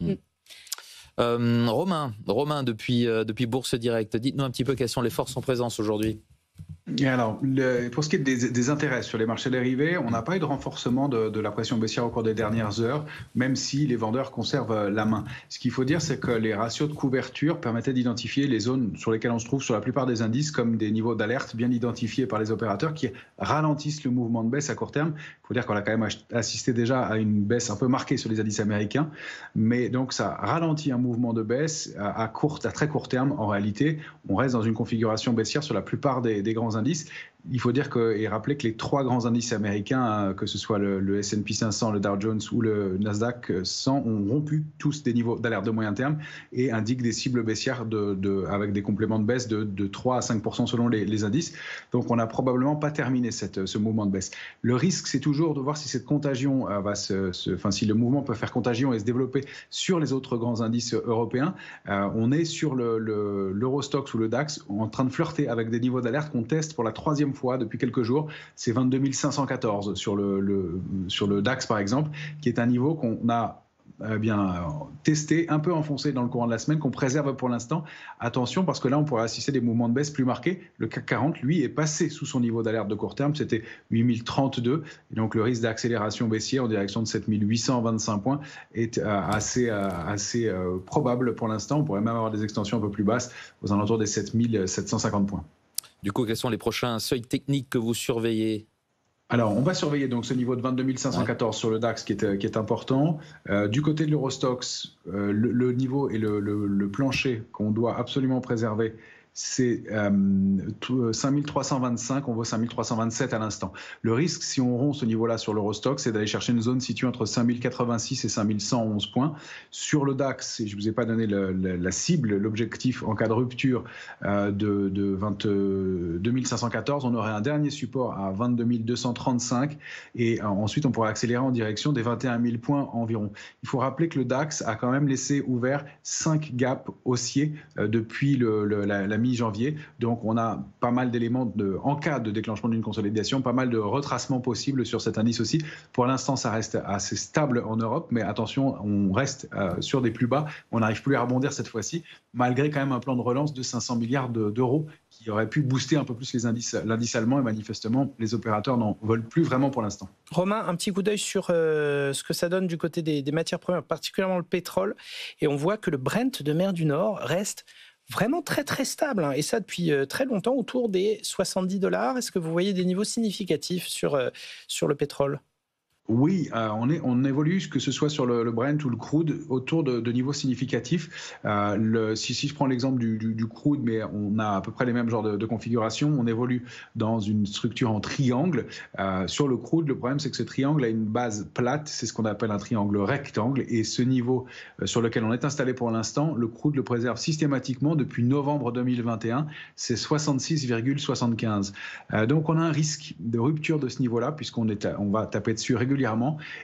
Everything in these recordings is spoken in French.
Mm. Romain depuis Bourse Direct, dites-nous un petit peu quelles sont les forces en présence aujourd'hui. Et alors, pour ce qui est des intérêts sur les marchés dérivés, on n'a pas eu de renforcement de la pression baissière au cours des dernières heures, même si les vendeurs conservent la main. Ce qu'il faut dire, c'est que les ratios de couverture permettaient d'identifier les zones sur lesquelles on se trouve sur la plupart des indices comme des niveaux d'alerte bien identifiés par les opérateurs qui ralentissent le mouvement de baisse à court terme. Il faut dire qu'on a quand même assisté déjà à une baisse un peu marquée sur les indices américains, mais donc ça ralentit un mouvement de baisse à très court terme. En réalité, on reste dans une configuration baissière sur la plupart des grands indices. Il faut dire et rappeler que les trois grands indices américains, que ce soit le S&P 500, le Dow Jones ou le Nasdaq 100, ont rompu tous des niveaux d'alerte de moyen terme et indiquent des cibles baissières avec des compléments de baisse de 3 à 5% selon les indices. Donc on n'a probablement pas terminé ce mouvement de baisse. Le risque, c'est toujours de voir si cette contagion si le mouvement peut faire contagion et se développer sur les autres grands indices européens. On est sur l'Eurostoxx ou le DAX en train de flirter avec des niveaux d'alerte qu'on teste pour la troisième fois depuis quelques jours. C'est 22 514 sur le DAX par exemple, qui est un niveau qu'on a testé, un peu enfoncé dans le courant de la semaine, qu'on préserve pour l'instant. Attention, parce que là, on pourrait assister à des mouvements de baisse plus marqués. Le CAC 40, lui, est passé sous son niveau d'alerte de court terme, c'était 8032. Et donc, le risque d'accélération baissière en direction de 7825 points est assez probable pour l'instant. On pourrait même avoir des extensions un peu plus basses, aux alentours des 7750 points. Du coup, quels sont les prochains seuils techniques que vous surveillez ? Alors, on va surveiller donc ce niveau de 22 514 sur le DAX qui est important. Du côté de l'Eurostoxx, le niveau et le plancher qu'on doit absolument préserver, c'est 5325, on vaut 5327 à l'instant. Le risque, si on rompt ce niveau-là sur l'Eurostoxx, c'est d'aller chercher une zone située entre 5086 et 5111 points. Sur le DAX, je ne vous ai pas donné la cible, l'objectif en cas de rupture de 22 514, on aurait un dernier support à 22 235 et ensuite on pourrait accélérer en direction des 21 000 points environ. Il faut rappeler que le DAX a quand même laissé ouvert 5 gaps haussiers depuis la mi-janvier. Donc on a pas mal d'éléments en cas de déclenchement d'une consolidation, pas mal de retracements possibles sur cet indice aussi. Pour l'instant, ça reste assez stable en Europe, mais attention, on reste sur des plus bas. On n'arrive plus à rebondir cette fois-ci, malgré quand même un plan de relance de 500 milliards d'euros qui aurait pu booster un peu plus l'indice allemand, et manifestement, les opérateurs n'en veulent plus vraiment pour l'instant. Romain, un petit coup d'œil sur ce que ça donne du côté des matières premières, particulièrement le pétrole, et on voit que le Brent de mer du Nord reste vraiment très très stable, hein, et ça depuis très longtemps, autour des 70 $. Est-ce que vous voyez des niveaux significatifs sur le pétrole ? Oui, on évolue, que ce soit sur le Brent ou le crude, autour de niveaux significatifs. Si je prends l'exemple du crude, mais on a à peu près les mêmes genres de configurations, on évolue dans une structure en triangle. Sur le crude, le problème, c'est que ce triangle a une base plate, c'est ce qu'on appelle un triangle rectangle, et ce niveau sur lequel on est installé pour l'instant, le crude le préserve systématiquement depuis novembre 2021, c'est 66,75. Donc on a un risque de rupture de ce niveau-là, puisqu'on va taper dessus régulièrement,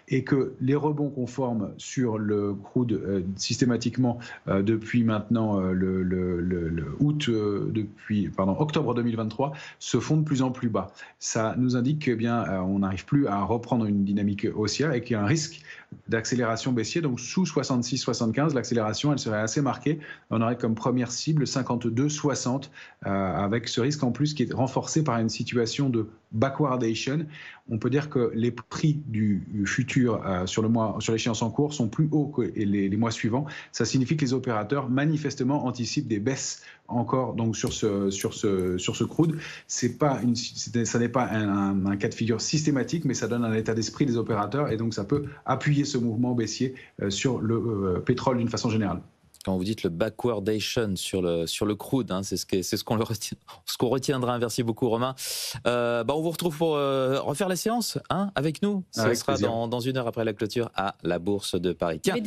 et que les rebonds qu'on forme sur le crude systématiquement depuis maintenant octobre 2023 se font de plus en plus bas. Ça nous indique on n'arrive plus à reprendre une dynamique haussière et qu'il y a un risque d'accélération baissier. Donc sous 66,75, l'accélération elle serait assez marquée. On aurait comme première cible 52,60 avec ce risque en plus qui est renforcé par une situation de backwardation. On peut dire que les prix du futur sur l'échéance en cours sont plus hauts que les mois suivants. Ça signifie que les opérateurs manifestement anticipent des baisses encore donc sur ce crude. Ça n'est pas un cas de figure systématique, mais ça donne un état d'esprit des opérateurs et donc ça peut appuyer ce mouvement baissier sur le pétrole d'une façon générale. Quand vous dites le backwardation sur le crude, hein, c'est ce qu'on retiendra. Merci beaucoup, Romain. On vous retrouve pour refaire la séance avec nous. Ce sera dans 1 heure après la clôture à la Bourse de Paris. Tiens.